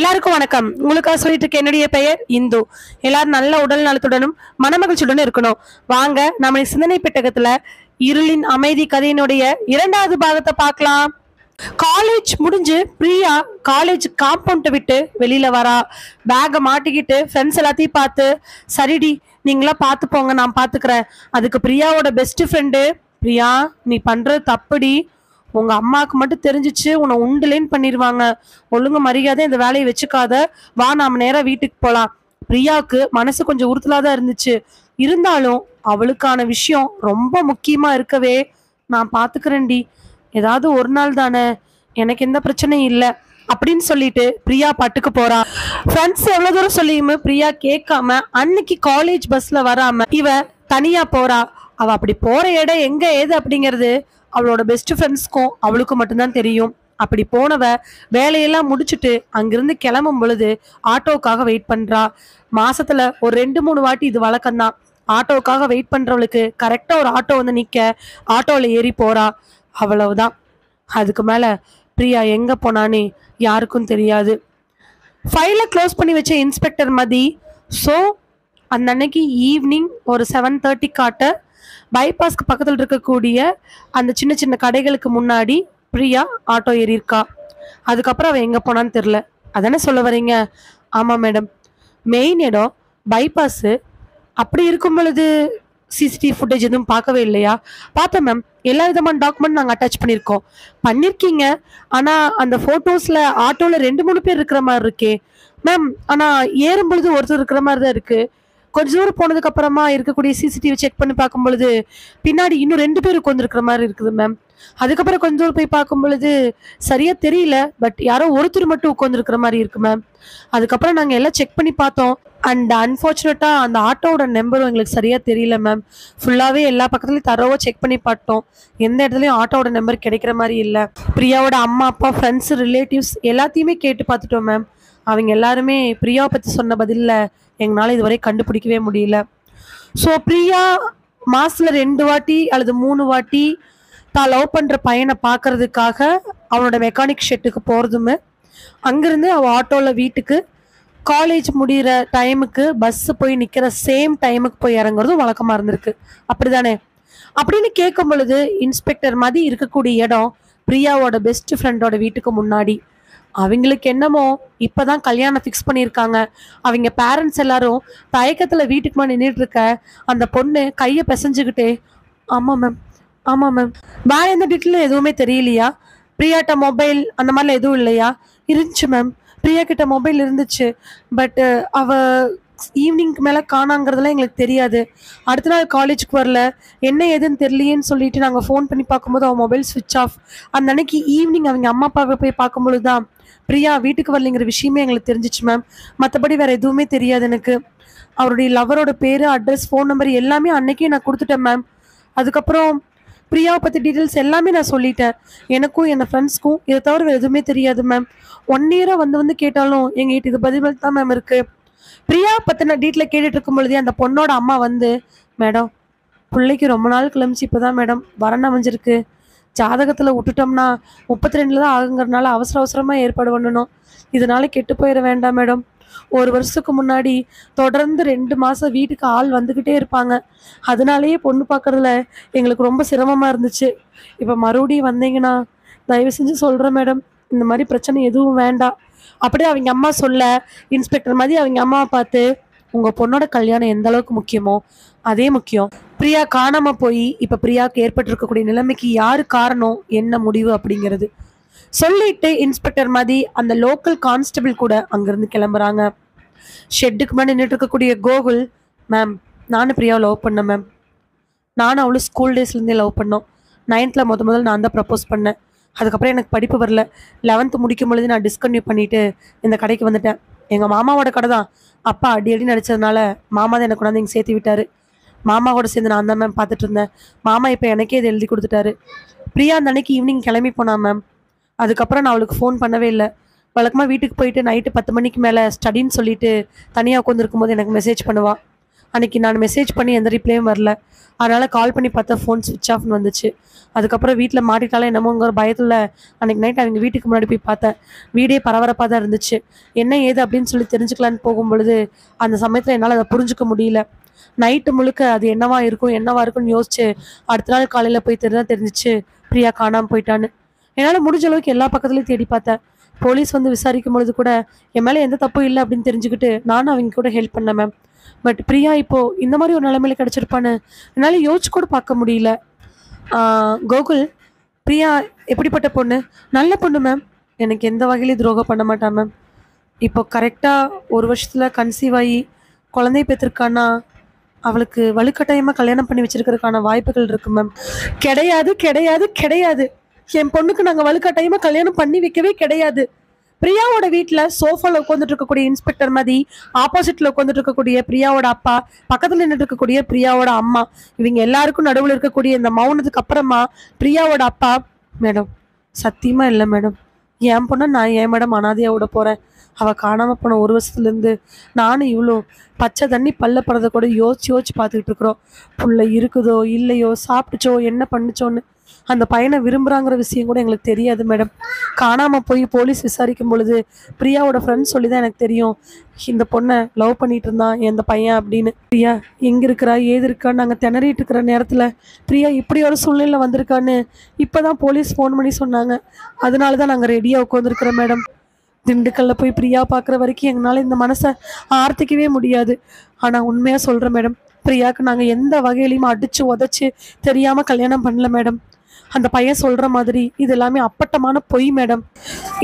எல்லாருக்கும் வணக்கம். உங்களுக்காக சொல்லிட்டு இருக்க என்னுடைய பெயர் இந்து. எல்லாரும் நல்ல உடல் நலத்துடனும் மனமகிழ்ச்சியுடனும் இருக்கணும். வாங்க நம்ம சிந்தனை பெட்டகத்துல இருளின் அமைதி கதையினுடைய 2வது பாகத்தை பார்க்கலாம். காலேஜ் முடிஞ்சு பிரியா காலேஜ் காம்பவுண்டை விட்டு வெளியில வரா. பேகை மாட்டிக்கிட்டு ஃப்ரெண்ட்ஸ் எல்லாத்தையும் பார்த்து, சரிடி நீங்களா பார்த்து போங்க, நான் பார்த்துக்கிறேன். அதுக்கு பிரியாவோட பெஸ்ட் ஃப்ரெண்டு, பிரியா நீ பண்றது தப்புடி, உங்க அம்மாவுக்கு மட்டும் தெரிஞ்சிச்சு உன்னை உண்டுலேன்னு பண்ணிடுவாங்க, ஒழுங்கு மரியாதை இந்த வேலையை வச்சுக்காத, வா நாம நேரம் வீட்டுக்கு போகலாம். பிரியாவுக்கு மனசு கொஞ்சம் உறுத்தலாதான் இருந்துச்சு. இருந்தாலும் அவளுக்கான விஷயம் ரொம்ப முக்கியமா இருக்கவே, நான் பாத்துக்கிறேன்டி, ஏதாவது ஒரு நாள் தானே, எனக்கு எந்த பிரச்சனையும் இல்லை அப்படின்னு சொல்லிட்டு பிரியா பாட்டுக்கு போறா. ஃப்ரெண்ட்ஸ் எவ்வளவு தூரம் சொல்லியுமே பிரியா கேட்காம அன்னைக்கு காலேஜ் பஸ்ல வராம இவ தனியா போறா. அவ அப்படி போற இடம் எங்க ஏது அப்படிங்கிறது அவளோட பெஸ்ட் ஃப்ரெண்ட்ஸ்க்கும் அவளுக்கும் மட்டும்தான் தெரியும். அப்படி போனவ வேலையெல்லாம் முடிச்சுட்டு அங்கிருந்து கிளம்பும் பொழுது ஆட்டோவுக்காக வெயிட் பண்றா. மாசத்துல ஒரு 2-3 வாட்டி இது வழக்கம்தான். ஆட்டோவுக்காக வெயிட் பண்றவளுக்கு கரெக்டா ஒரு ஆட்டோ வந்து நிக்க ஆட்டோல ஏறி போறா. அவ்வளவுதான். அதுக்கு மேல பிரியா எங்க போனானே யாருக்கும் தெரியாது. ஃபைலை க்ளோஸ் பண்ணி வச்ச இன்ஸ்பெக்டர் மதி ஸோ அந்த அன்னைக்கு ஈவினிங் ஒரு 7:30 காட்ட பைபாஸ்க்கு பக்கத்தில் இருக்கக்கூடிய அந்த சின்ன சின்ன கடைகளுக்கு முன்னாடி பிரியா ஆட்டோ ஏறியிருக்கா. அதுக்கப்புறம் அவன் எங்கே போனான்னு தெரில. அதானே சொல்ல வரீங்க? ஆமாம் மேடம், மெயின் இடம் பைபாஸு. அப்படி இருக்கும் பொழுது சிசிடிவி ஃபுட்டேஜ் எதுவும் பார்க்கவே இல்லையா? பார்த்தேன் மேம், எல்லா விதமான டாக்குமெண்ட் நாங்கள் அட்டாச் பண்ணியிருக்கீங்க. ஆனால் அந்த ஃபோட்டோஸில் ஆட்டோவில் 2-3 பேர் இருக்கிற மாதிரி இருக்கே மேம். ஆனால் ஏறும் பொழுது ஒருத்தர் இருக்கிற மாதிரி தான் இருக்குது. கொஞ்ச தூரம் போனதுக்கு அப்புறமா இருக்கக்கூடிய சிசிடிவி செக் பண்ணி பார்க்கும் பொழுது பின்னாடி இன்னும் 2 பேர் உட்காந்துருக்கிற மாதிரி இருக்குது மேம். அதுக்கப்புறம் கொஞ்ச தூரம் போய் பார்க்கும் பொழுது சரியா தெரியல, பட் யாரோ ஒருத்தர் மட்டும் உட்காந்துருக்கிற மாதிரி இருக்கு மேம். அதுக்கப்புறம் நாங்கள் எல்லாம் செக் பண்ணி பார்த்தோம். அண்ட் அன்ஃபார்ச்சுனேட்டா அந்த ஆட்டோவோட நம்பரும் எங்களுக்கு சரியா தெரியல மேம். ஃபுல்லாகவே எல்லா பக்கத்துலையும் தரோவா செக் பண்ணி பார்த்தோம். எந்த இடத்துலையும் ஆட்டோவோட நம்பர் கிடைக்கிற மாதிரி இல்லை. பிரியாவோட அம்மா அப்பா ஃப்ரெண்ட்ஸ் ரிலேட்டிவ்ஸ் எல்லாத்தையுமே கேட்டு பார்த்துட்டோம் மேம். அவங்க எல்லாருமே பிரியாவை பற்றி சொன்ன பதிலில் எங்களால் இதுவரை கண்டுபிடிக்கவே முடியல. ஸோ பிரியா மாசத்துல 2 வாட்டி அல்லது 3 வாட்டி தான் லவ் பண்ணுற பையனை பார்க்கறதுக்காக அவனோட மெக்கானிக் ஷெட்டுக்கு போகிறதுமே, அங்கேருந்து அவள் ஆட்டோவில் வீட்டுக்கு காலேஜ் முடிகிற டைமுக்கு பஸ்ஸு போய் நிற்கிற சேம் டைமுக்கு போய் இறங்குறதும் வழக்கமாக இருந்திருக்கு. அப்படிதானே? அப்படின்னு கேட்கும் பொழுது இன்ஸ்பெக்டர் மதி இருக்கக்கூடிய இடம் பிரியாவோட பெஸ்ட் ஃப்ரெண்டோட வீட்டுக்கு முன்னாடி. அவங்களுக்கு என்னமோ இப்போதான் கல்யாணம் ஃபிக்ஸ் பண்ணியிருக்காங்க. அவங்க பேரண்ட்ஸ் எல்லாரும் தயக்கத்தில் வீட்டுக்கு மேலே நின்றுட்டு இருக்க அந்த பொண்ணு கையை பிசைஞ்சுக்கிட்டே, ஆமாம் மேம், ஆமாம் மேம், வேற எந்த டீட்டெயிலும் எதுவுமே தெரியலையா? பிரியாட்ட மொபைல் அந்த மாதிரிலாம் எதுவும் இல்லையா? இருந்துச்சு மேம், பிரியா கிட்ட மொபைல் இருந்துச்சு. பட் அவ ஈவினிங்க்கு மேலே காணாங்கிறதுலாம் எங்களுக்கு தெரியாது. அடுத்த நாள் காலேஜுக்கு வரல, என்ன ஏதுன்னு தெரியலையேன்னு சொல்லிட்டு நாங்கள் ஃபோன் பண்ணி பார்க்கும்போது அவன் மொபைல் ஸ்விட்ச் ஆஃப். அந்த அன்னைக்கு ஈவினிங் அவங்க அம்மா அப்பாவை போய் பார்க்கும்பொழுது தான் பிரியா வீட்டுக்கு வரலைங்கிற விஷயமே எங்களுக்கு தெரிஞ்சிச்சு மேம். மற்றபடி வேற எதுவுமே தெரியாது எனக்கு. அவருடைய லவரோட பேர், அட்ரஸ், ஃபோன் நம்பர் எல்லாமே அன்னைக்கே நான் கொடுத்துட்டேன் மேம். அதுக்கப்புறம் பிரியாவை பற்றி டீட்டெயில்ஸ் எல்லாமே நான் சொல்லிட்டேன். எனக்கும் என் ஃப்ரெண்ட்ஸ்க்கும் இதை தவிர வேறு எதுவுமே தெரியாது மேம். 1 இயராக வந்து கேட்டாலும் எங்ககிட்ட இது பதில் தான் மேம் இருக்குது. பிரியா பற்றின டீட்டெயில் கேட்டுட்டு இருக்கும் பொழுதே அந்த பொண்ணோட அம்மா வந்து, மேடம் பிள்ளைக்கு ரொம்ப நாள் கிளம்பிச்சு, இப்போ தான் மேடம் வரணும் அமைஞ்சிருக்கு. ஜாதகத்தில் விட்டுட்டோம்னா 32 தான் ஆகுங்கிறதுனால அவசரமாக ஏற்பாடு பண்ணணும். இதனால கெட்டு போயிட வேண்டாம் மேடம். 1 வருஷத்துக்கு முன்னாடி தொடர்ந்து 2 மாதம் வீட்டுக்கு ஆள் வந்துக்கிட்டே இருப்பாங்க. அதனாலேயே பொண்ணு பார்க்குறதுல எங்களுக்கு ரொம்ப சிரமமாக இருந்துச்சு. இப்போ மறுபடியும் வந்தீங்கன்னா தயவு செஞ்சு சொல்கிறேன் மேடம், இந்த மாதிரி பிரச்சனை எதுவும் வேண்டாம். அப்படியே அவங்க அம்மா சொல்ல இன்ஸ்பெக்டர் மாதிரி அவங்க அம்மாவை பார்த்து, உங்கள் பொண்ணோட கல்யாணம் எந்த அளவுக்கு முக்கியமோ அதே முக்கியம். பிரியா காணாமல் போய் இப்போ பிரியாவுக்கு ஏற்பட்டிருக்கக்கூடிய நிலைமைக்கு யார் காரணம், என்ன முடிவு அப்படிங்கிறது சொல்லிட்டு இன்ஸ்பெக்டர் மாதிரி அந்த லோக்கல் கான்ஸ்டபிள் கூட அங்கேருந்து கிளம்புறாங்க. ஷெட்டுக்கு மேலே நின்றுட்டு இருக்கக்கூடிய கோகுல், மேம் நானும் பிரியாவை லவ் பண்ணேன் மேம். நானும் அவளும் ஸ்கூல் டேஸ்லேருந்தே லவ் பண்ணோம். 9th முதல் நான் தான் ப்ரப்போஸ் பண்ணேன். அதுக்கப்புறம் எனக்கு படிப்பு வரல. 11th முடிக்கும் பொழுது நான் டிஸ்கன்டினியூ பண்ணிவிட்டு இந்த கடைக்கு வந்துட்டேன். எங்கள் மாமாவோட கடை தான். அப்பா அடி நடிச்சதுனால மாமா தான் எனக்கு கொண்டாந்து இங்கே சேர்த்து விட்டார். மாமாவோட சேர்ந்து நான் தான் மேம் பார்த்துட்டு இருந்தேன். மாமா இப்போ எனக்கே இதை எழுதி கொடுத்துட்டாரு. பிரியா அந்த அன்னைக்கு ஈவினிங் கிளம்பி போனான் மேம். அதுக்கப்புறம் நான் அவளுக்கு ஃபோன் பண்ணவே இல்லை. வழக்கமாக வீட்டுக்கு போயிட்டு நைட்டு 10 மணிக்கு மேலே ஸ்டடின்னு சொல்லிட்டு தனியாக உட்காந்துருக்கும் போது எனக்கு மெசேஜ் பண்ணுவாள். அன்னைக்கு நான் மெசேஜ் பண்ணி எந்த ரிப்ளையும் வரல. அதனால் கால் பண்ணி பார்த்தா ஃபோன் ஸ்விட்ச் ஆஃப்னு வந்துச்சு. அதுக்கப்புறம் வீட்டில் மாட்டிட்டாலும் என்னமோங்கிற பயத்தில் அன்றைக்கி நைட் அவங்க வீட்டுக்கு முன்னாடி போய் பார்த்தேன். வீடே பரபரப்பாக தான் இருந்துச்சு. என்ன ஏது அப்படின்னு சொல்லி தெரிஞ்சுக்கலான்னு போகும்பொழுது அந்த சமயத்தில் என்னால் அதை புரிஞ்சுக்க முடியல. நைட்டு முழுக்க அது என்னவா இருக்கும்னு யோசிச்சு அடுத்த நாள் காலையில் போய் தெரிஞ்சிச்சு பிரியா காணாமல் போயிட்டான்னு. என்னால் முடிஞ்ச அளவுக்கு எல்லா பக்கத்துலையும் தேடி பார்த்தேன். போலீஸ் வந்து விசாரிக்கும் பொழுது கூட என் மேலே எந்த தப்பும் இல்லை அப்படின்னு தெரிஞ்சுக்கிட்டு நானும் அவங்க கூட ஹெல்ப் பண்ணேன் மேம். பட் பிரியா இப்போது இந்த மாதிரி ஒரு நிலைமையில கிடச்சிருப்பான்னு என்னால் யோசிச்சு கூட பார்க்க முடியல. கோகுல், பிரியா எப்படிப்பட்ட பொண்ணு? நல்ல பொண்ணு மேம். எனக்கு எந்த வகையிலையும் துரோகம் பண்ண மாட்டான் மேம். இப்போ கரெக்டாக ஒரு வருஷத்தில் கன்சீவ் ஆகி குழந்தை பெற்றிருக்கான்னா அவளுக்கு வலுக்கட்டாயமாக கல்யாணம் பண்ணி வச்சிருக்கிறதுக்கான வாய்ப்புகள் இருக்குது மேம். கிடையாது கிடையாது கிடையாது. என் பொண்ணுக்கு நாங்கள் வலுக்கட்டாயமாக கல்யாணம் பண்ணி வைக்கவே கிடையாது. பிரியாவோட வீட்டில் சோஃபாவில் உட்காந்துட்டு இருக்கக்கூடிய இன்ஸ்பெக்டர் மதி, ஆப்போசிட்டில் உட்காந்துட்டு இருக்கக்கூடிய பிரியாவோட அப்பா, பக்கத்தில் நின்றுட்டு இருக்கக்கூடிய பிரியாவோட அம்மா, இவங்க எல்லாருக்கும் நடுவில் இருக்கக்கூடிய இந்த மௌனத்துக்கு அப்புறமா பிரியாவோட அப்பா, மேடம் சத்தியமாக இல்லை மேடம், என் பொண்ணை நான் ஏன் மேடம் அனாதையாக விட போகிறேன்? அவள் காணாமல் போன ஒரு வருஷத்துலேருந்து நானும் இவ்வளோ பச்சை தண்ணி பல்ல படுறத கூட யோசிச்சு பார்த்துக்கிட்டு இருக்கிறோம். புள்ள இருக்குதோ இல்லையோ, சாப்பிட்டுச்சோ, என்ன பண்ணுச்சோன்னு. அந்த பையனை விரும்புகிறாங்கிற விஷயம் கூட எங்களுக்கு தெரியாது மேடம். காணாமல் போய் போலீஸ் விசாரிக்கும் பொழுது பிரியாவோட ஃப்ரெண்ட்ஸ் சொல்லி தான் எனக்கு தெரியும் இந்த பொண்ணை லவ் பண்ணிட்டு இருந்தான் எந்த பையன் அப்படின்னு. பிரியா எங்கே இருக்கிறா ஏது இருக்கா நாங்கள் திணறிட்டு இருக்கிற நேரத்தில் பிரியா இப்படி ஒரு சூழ்நிலையில் வந்திருக்கான்னு இப்போ தான் போலீஸ் ஃபோன் பண்ணி சொன்னாங்க. அதனால தான் நாங்கள் ரெடியாக உட்காந்துருக்குறோம் மேடம். திண்டுக்கல்ல போய் பிரியா பார்க்குற வரைக்கும் எங்களால் இந்த மனசை ஆர்த்திக்கவே முடியாது. ஆனால் உண்மையாக சொல்கிறேன் மேடம், பிரியாவுக்கு நாங்கள் எந்த வகையிலையும் அடித்து உதச்சி தெரியாமல் கல்யாணம் பண்ணல மேடம். அந்த பையன் சொல்கிற மாதிரி இது எல்லாமே அப்பட்டமான பொய் மேடம்.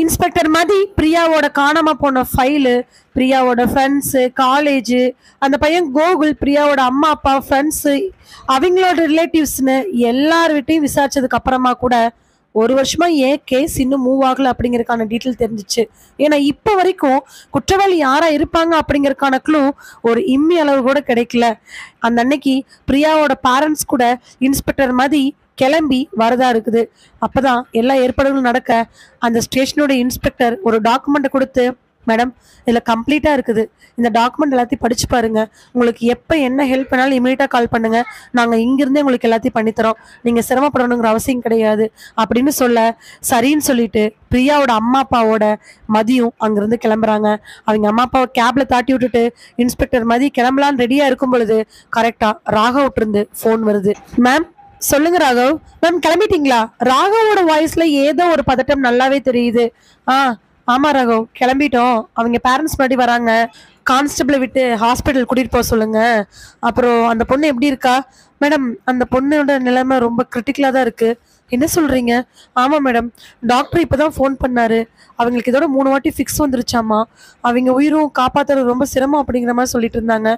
இன்ஸ்பெக்டர் மதி பிரியாவோட காணாமல் போன ஃபைலு, பிரியாவோட ஃப்ரெண்ட்ஸு, காலேஜு, அந்த பையன் கோகுல், பிரியாவோட அம்மா அப்பா, ஃப்ரெண்ட்ஸு, அவங்களோட ரிலேட்டிவ்ஸ்னு எல்லார்கிட்டையும் விசாரிச்சதுக்கு அப்புறமா கூட ஒரு வருஷமா ஏன் கேஸ் இன்னும் மூவ் ஆகலை அப்படிங்கிறதுக்கான டீட்டெயில் தெரிஞ்சிச்சு. ஏன்னா இப்போ வரைக்கும் குற்றவாளி யாரா இருப்பாங்க அப்படிங்கிறதுக்கான க்ளூ ஒரு இம்மி அளவு கூட கிடைக்கல. அந்த அன்னைக்கு பிரியாவோட பேரண்ட்ஸ் கூட இன்ஸ்பெக்டர் மதி கிளம்பி வரதா இருக்குது. அப்போதான் எல்லா ஏற்பாடுகளும் நடக்க அந்த ஸ்டேஷனோட இன்ஸ்பெக்டர் ஒரு டாக்குமெண்ட்டை கொடுத்து, மேடம் இதில் கம்ப்ளீட்டாக இருக்குது, இந்த டாக்குமெண்ட் எல்லாத்தையும் படிச்சு பாருங்க, உங்களுக்கு எப்போ என்ன ஹெல்ப் பண்ணாலும் இமீடியட்டாக கால் பண்ணுங்க, நாங்கள் இங்கிருந்தே உங்களுக்கு எல்லாத்தையும் பண்ணித்தரோம், நீங்கள் சிரமப்படணுங்கிற அவசியம் கிடையாது அப்படின்னு சொல்ல சரின்னு சொல்லிட்டு பிரியாவோட அம்மா அப்பாவோட மதியும் அங்கிருந்து கிளம்புறாங்க. அவங்க அம்மா அப்பாவை கேப்ல தாட்டி விட்டுட்டு இன்ஸ்பெக்டர் மதி கிளம்பலான்னு ரெடியாக இருக்கும் பொழுது கரெக்டாக ராகவ்ட்டு இருந்து ஃபோன் வருது. மேம் சொல்லுங்க ராகவ். மேம் கிளம்பிட்டீங்களா? ராகவோட வாய்ஸ்ல ஏதோ ஒரு பதட்டம் நல்லாவே தெரியுது. ஆமா ராகவ், கிளம்பிட்டோம். அவங்க பேரண்ட்ஸ் முன்னாடி வராங்க. கான்ஸ்டபிளை விட்டு ஹாஸ்பிட்டல் கூட்டிட்டு போக சொல்லுங்க. அப்புறம் அந்த பொண்ணு எப்படி இருக்கா? மேடம் அந்த பொண்ணோட நிலைமை ரொம்ப கிரிட்டிக்கலாக தான் இருக்கு. என்ன சொல்றீங்க? ஆமா மேடம், டாக்டர் இப்போதான் ஃபோன் பண்ணாரு. அவங்களுக்கு இதோட 3 வாட்டி ஃபிக்ஸ் வந்துருச்சாமா. அவங்க உயிரும் காப்பாற்றுறது ரொம்ப சிரமம் அப்படிங்கிற மாதிரி சொல்லிட்டு இருந்தாங்க.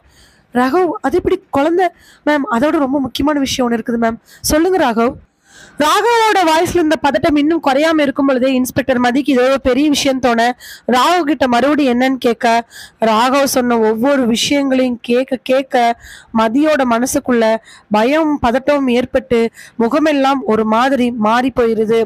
ராகவ் அது இப்படி குழந்தை? மேம் அதோட ரொம்ப முக்கியமான விஷயம் ஒன்று இருக்குது மேம். சொல்லுங்க ராகவ். ராகவோட வாய்ஸ்ல இருந்த பதட்டம் இன்னும் குறையாம இருக்கும் பொழுதே இன்ஸ்பெக்டர் மதிக்கு இதோ பெரிய விஷயம் தோண ராகவ் கிட்ட மறுபடியும் என்னன்னு கேட்க, ராகவ் சொன்ன ஒவ்வொரு விஷயங்களையும் கேட்க கேட்க மதியோட மனசுக்குள்ள பயம் பதட்டமும் ஏற்பட்டு முகமெல்லாம் ஒரு மாதிரி மாறி போயிருது.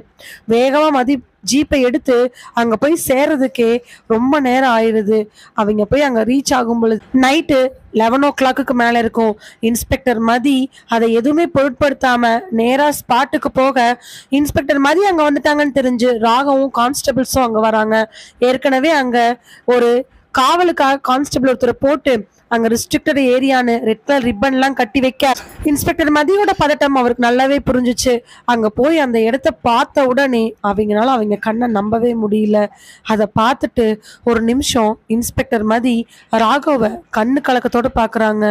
வேகமா மதி ஜீப்பை எடுத்து அங்கே போய் சேர்றதுக்கே ரொம்ப நேரம் ஆயிடுது. அவங்க போய் அங்கே ரீச் ஆகும் பொழுது நைட்டு 11 o'clock மேலே இருக்கும். இன்ஸ்பெக்டர் மதி அதை எதுவுமே பொருட்படுத்தாம நேராக ஸ்பாட்டுக்கு போக இன்ஸ்பெக்டர் மதி அங்கே வந்துட்டாங்கன்னு தெரிஞ்சு ராகவும் கான்ஸ்டபிள்ஸும் அங்கே வராங்க. ஏற்கனவே அங்கே ஒரு காவலுக்காக கான்ஸ்டபிள் ஒருத்தரை போட்டு அங்கே ரெஸ்ட்ரிக்டட் ஏரியான்னு ரெட் கலர் ரிப்பன்லாம் கட்டி வைக்க இன்ஸ்பெக்டர் மதியோட பதட்டம் அவருக்கு நல்லாவே புரிஞ்சிச்சு. அங்கே போய் அந்த இடத்த பார்த்த உடனே அவங்களால அவங்க கண்ணை நம்பவே முடியல. அதை பார்த்துட்டு ஒரு நிமிஷம் இன்ஸ்பெக்டர் மதி ராகவை கண்ணு கலக்கத்தோடு பார்க்குறாங்க.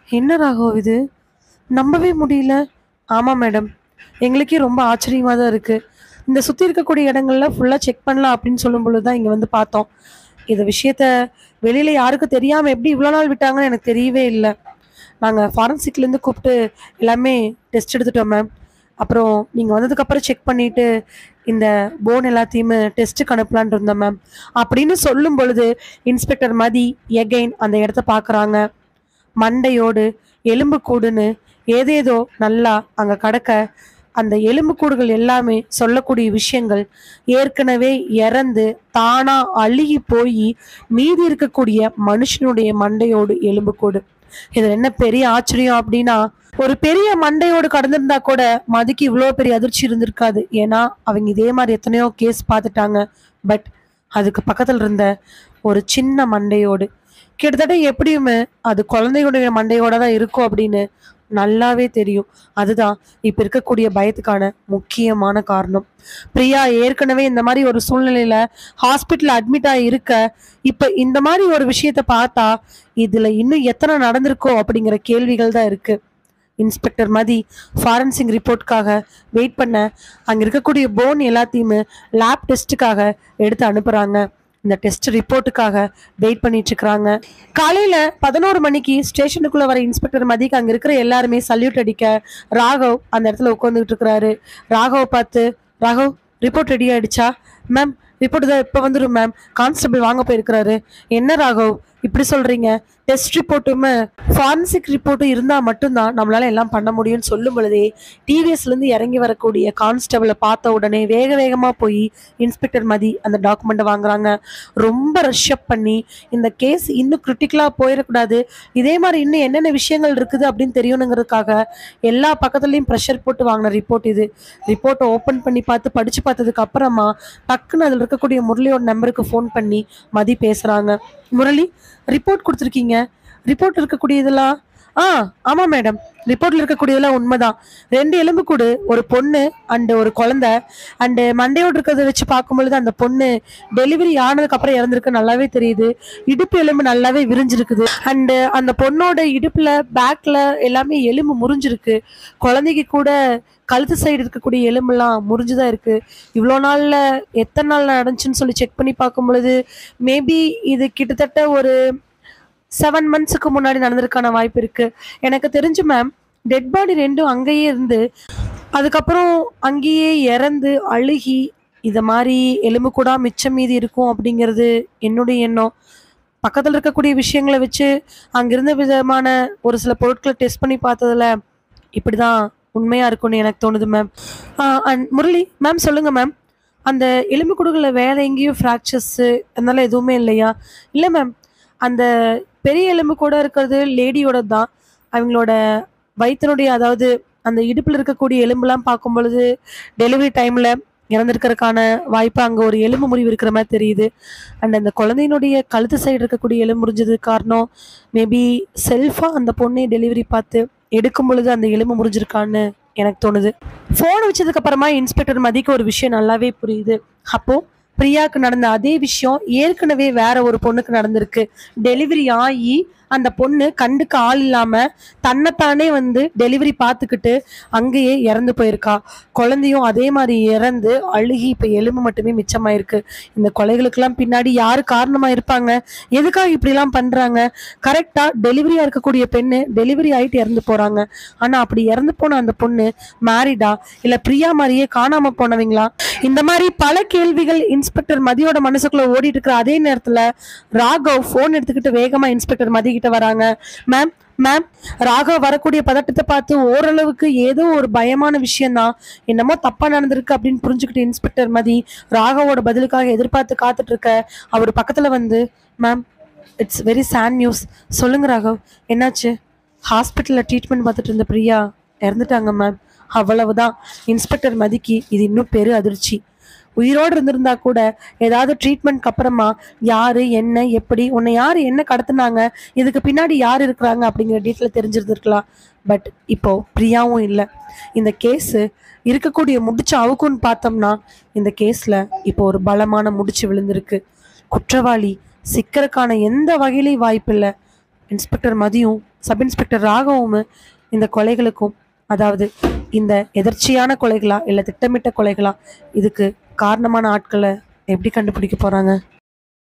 என்ன ராகவ் இது? நம்பவே முடியல. ஆமாம் மேடம், எங்களுக்கே ரொம்ப ஆச்சரியமாக தான் இருக்குது. இந்த சுற்றி இருக்கக்கூடிய இடங்கள்ல ஃபுல்லாக செக் பண்ணலாம் அப்படின்னு சொல்லும் பொழுது தான் இங்கே வந்து பார்த்தோம். இந்த விஷயத்த வெளியில் யாருக்கும் தெரியாமல் எப்படி இவ்வளோ நாள் விட்டாங்கன்னு எனக்கு தெரியவே இல்லை. நாங்கள் ஃபாரன்சிக்லேருந்து கூப்பிட்டு எல்லாமே டெஸ்ட் எடுத்துட்டோம் மேம். அப்புறம் நீங்கள் வந்ததுக்கப்புறம் செக் பண்ணிவிட்டு இந்த போன் எல்லாத்தையுமே டெஸ்ட்டுக்கு அனுப்பலான் இருந்தோம் மேம் அப்படின்னு சொல்லும் பொழுது இன்ஸ்பெக்டர் மதி எகைன் அந்த இடத்த பார்க்குறாங்க. மண்டையோடு எலும்பு கூடுன்னு ஏதேதோ நல்லா அங்கே கடக்க அந்த எலும்புக்கூடுகள் எல்லாமே சொல்லக்கூடிய விஷயங்கள் ஏற்கனவே இறந்து தானா அழுகி போய் மீதி இருக்கக்கூடிய மனுஷனுடைய மண்டையோடு எலும்புக்கூடு. இதுல என்ன பெரிய ஆச்சரியம் அப்படின்னா, ஒரு பெரிய மண்டையோடு கடந்திருந்தா கூட மதிக்கு இவ்வளோ பெரிய அதிர்ச்சி இருந்திருக்காது. ஏன்னா அவங்க இதே மாதிரி எத்தனையோ கேஸ் பார்த்துட்டாங்க. பட் அதுக்கு பக்கத்துல இருந்த ஒரு சின்ன மண்டையோடு கிட்டத்தட்ட எப்படியுமே அது குழந்தையுடைய மண்டையோட தான் இருக்கும் அப்படின்னு நல்லாவே தெரியும். அதுதான் இப்ப இருக்கக்கூடிய பயத்துக்கான முக்கியமான காரணம். பிரியா ஏற்கனவே இந்த மாதிரி ஒரு சூழ்நிலையில ஹாஸ்பிட்டல் அட்மிட் ஆகி இருக்க, இப்ப இந்த மாதிரி ஒரு விஷயத்த பார்த்தா இதுல இன்னும் எத்தனை நடந்திருக்கோ அப்படிங்கிற கேள்விகள் தான் இருக்கு. இன்ஸ்பெக்டர் மதி ஃபாரன்சிக் ரிப்போர்ட்காக வெயிட் பண்ண அங்க இருக்கக்கூடிய போன் எல்லாத்தையுமே லேப் டெஸ்ட்டுக்காக எடுத்து அனுப்புறாங்க. இந்த டெஸ்ட் ரிப்போர்ட்டுக்காக வெயிட் பண்ணிட்டு இருக்கிறாங்க. காலையில 11 மணிக்கு ஸ்டேஷனுக்குள்ள வர இன்ஸ்பெக்டர் மதிக்கு அங்க இருக்கிற எல்லாருமே சல்யூட் அடிக்க ராகவ் அந்த இடத்துல உட்காந்துட்டு இருக்கிறாரு. ராகவ் பார்த்து, ராகவ் ரிப்போர்ட் ரெடி ஆயிடுச்சா? மேம் ரிப்போர்ட் தான் இப்போ வந்துடும் மேம், கான்ஸ்டபிள் வாங்க போயிருக்கிறாரு. என்ன ராகவ் இப்படி சொல்றீங்க? டெஸ்ட் ரிப்போர்ட்டுமே ஃபாரன்சிக் ரிப்போர்ட்டும் இருந்தால் மட்டும்தான் நம்மளால எல்லாம் பண்ண முடியும்னு சொல்லும் பொழுதே டிவிஎஸ்லேருந்து இறங்கி வரக்கூடிய கான்ஸ்டபிளை பார்த்த உடனே வேக வேகமாக போய் இன்ஸ்பெக்டர் மதி அந்த டாக்குமெண்ட்டை வாங்குறாங்க. ரொம்ப ரஷ்அப் பண்ணி இந்த கேஸ் இன்னும் கிரிட்டிக்கலாக போயிடக்கூடாது, இதே மாதிரி இன்னும் என்னென்ன விஷயங்கள் இருக்குது அப்படின்னு தெரியணுங்கிறதுக்காக எல்லா பக்கத்துலேயும் ப்ரெஷர் போட்டு வாங்கின ரிப்போர்ட் இது. ரிப்போர்ட்டை ஓப்பன் பண்ணி பார்த்து படித்து பார்த்ததுக்கு அப்புறமா டக்குன்னு அதில் இருக்கக்கூடிய முரளியோட நம்பருக்கு ஃபோன் பண்ணி மதி பேசுகிறாங்க. முரளி, ரிப்போர்ட் கொடுத்துருக்கீங்க, ரிப்போர்ட் இருக்கக்கூடியதெல்லாம் ஆமாம் மேடம், ரிப்போர்ட்ல இருக்கக்கூடியதெல்லாம் உண்மைதான். 2 எலும்புக்கூடு, ஒரு பொண்ணு அண்டு ஒரு குழந்தை, அண்டு மண்டையோடு இருக்கிறத வச்சு பார்க்கும்பொழுது அந்த பொண்ணு டெலிவரி ஆனதுக்கு அப்புறம் இறந்துருக்கு நல்லாவே தெரியுது. இடுப்பு எலும்பு நல்லாவே விரிஞ்சிருக்குது. அண்டு அந்த பொண்ணோட இடுப்புல பேக்ல எல்லாமே எலும்பு முறிஞ்சிருக்கு. குழந்தைக்கு கூட கழுத்து சைடு இருக்கக்கூடிய எலும்புலாம் முறிஞ்சுதான் இருக்கு. இவ்வளோ நாள்ல எத்தனை நாள் நடந்துச்சுன்னு சொல்லி செக் பண்ணி பார்க்கும் பொழுது மேபி இது கிட்டத்தட்ட ஒரு 7 மந்த்ஸுக்கு முன்னாடி நடந்திருக்கான வாய்ப்பு இருக்கு. எனக்கு தெரிஞ்சு மேம், டெட் பாடி 2ம் அங்கேயே இருந்து அதுக்கப்புறம் அங்கேயே இறந்து அழுகி இதை மாதிரி எலும்பு கூட மிச்சம் மீதி இருக்கும் அப்படிங்கிறது என்னுடைய எண்ணம். பக்கத்தில் இருக்கக்கூடிய விஷயங்களை வச்சு அங்கிருந்த விதமான ஒரு சில பொருட்களை டெஸ்ட் பண்ணி பார்த்ததுல இப்படிதான் உண்மையா இருக்கும்னு எனக்கு தோணுது மேம். அண்ட் முரளி மேம் சொல்லுங்க மேம், அந்த எலும்பு கூடுகளில் வேற எங்கேயும் ஃப்ராக்சர்ஸு அதனால எதுவுமே இல்லையா? இல்லை மேம், அந்த பெரிய எலும்பு கூட இருக்கிறது லேடியோட தான். அவங்களோட வயிற்றினுடைய, அதாவது அந்த இடுப்பில் இருக்கக்கூடிய எலும்புலாம் பார்க்கும் பொழுது டெலிவரி டைமில் இறந்துருக்கிறதுக்கான வாய்ப்பு அங்கே ஒரு எலும்பு முறிவு இருக்கிற மாதிரி தெரியுது. அண்ட் அந்த குழந்தையினுடைய கழுத்து சைடு இருக்கக்கூடிய எலும்பு முறிஞ்சதுக்கு காரணம் மேபி செல்ஃபாக அந்த பொண்ணை டெலிவரி பார்த்து எடுக்கும் பொழுது அந்த எலும்பு முறிஞ்சிருக்கான்னு எனக்கு தோணுது. ஃபோன் வச்சதுக்கு அப்புறமா இன்ஸ்பெக்டர் மதிக்கு ஒரு விஷயம் நல்லாவே புரியுது. அப்போ பிரியாவுக்கு நடந்த அதே விஷயம் ஏற்கனவே வேற ஒரு பொண்ணுக்கு நடந்திருக்கு. டெலிவரி ஆகி அந்த பொண்ணு கண்டுக்கு ஆள் இல்லாம தன்னைத்தானே டெலிவரி பார்த்துக்கிட்டு அங்கேயே இறந்து போயிருக்கா. குழந்தையும் அதே மாதிரி இறந்து அழுகி இப்ப எலும்பு மட்டுமே மிச்சமாயிருக்கு. இந்த கொலைகளுக்கெல்லாம் பின்னாடி யாரு காரணமா இருப்பாங்க? எதுக்காக இப்படிலாம் பண்றாங்க? கரெக்டா டெலிவரியா இருக்கக்கூடிய பெண்ணு டெலிவரி ஆயிட்டு இறந்து போறாங்க. ஆனா அப்படி இறந்து போன அந்த பொண்ணு மேரிடா இல்ல பிரியா மாதிரியே காணாம போனவங்களா? இந்த மாதிரி பல கேள்விகள் இன்ஸ்பெக்டர் மதியோட மனசுக்குள்ள ஓடிட்டு இருக்கிற அதே நேரத்துல ராகவ் போன் எடுத்துக்கிட்டு வேகமா இன்ஸ்பெக்டர் மதி கிட்ட வராங்க. மேம் மேம், ராகவ் வரக்கூடிய பதட்டத்தை பார்த்து ஓரளவுக்கு ஏதோ ஒரு பயமான விஷயம்தான், என்னமோ தப்பா நடந்திருக்கு அப்படின்னு புரிஞ்சுக்கிட்டு இன்ஸ்பெக்டர் மதி ராகவோட பதிலுக்காக எதிர்பார்த்து காத்துட்டு இருக்க அவர் பக்கத்துல ma'am it's very sad news, சொல்லுங்க ராகவ் என்னாச்சு? ஹாஸ்பிட்டல்ல ட்ரீட்மெண்ட் பார்த்துட்டு இருந்த பிரியா இறந்துட்டாங்க மேம். அவ்வளவுதான். இன்ஸ்பெக்டர் மதிக்கு இது இன்னும் பெரு அதிர்ச்சி. உயிரோடு இருந்திருந்தா கூட ஏதாவது ட்ரீட்மெண்ட்க்கு அப்புறமா யாரு என்ன எப்படி உன்னை யாரு என்ன கடத்தினாங்க, இதுக்கு பின்னாடி யார் இருக்கிறாங்க அப்படிங்கிற டீட்டெயில் தெரிஞ்சிருந்துருக்கலாம். பட் இப்போ பிரியாவும் இல்லை. இந்த கேஸு இருக்கக்கூடிய முடிச்சு அவுக்குன்னு பார்த்தோம்னா இந்த கேஸ்ல இப்போ ஒரு பலமான முடிச்சு விழுந்திருக்கு. குற்றவாளி சிக்கறக்கான எந்த வகையிலையும் வாய்ப்பு இல்லை. இன்ஸ்பெக்டர் மதியும் சப் இன்ஸ்பெக்டர் ராகவும் இந்த கொலைகளுக்கும், அதாவது இந்த எதர்ச்சியான கொலைகளா இல்லை திட்டமிட்ட கொலைகளா, இதுக்கு காரணமான ஆட்களை எப்படி கண்டுபிடிக்க போறாங்க?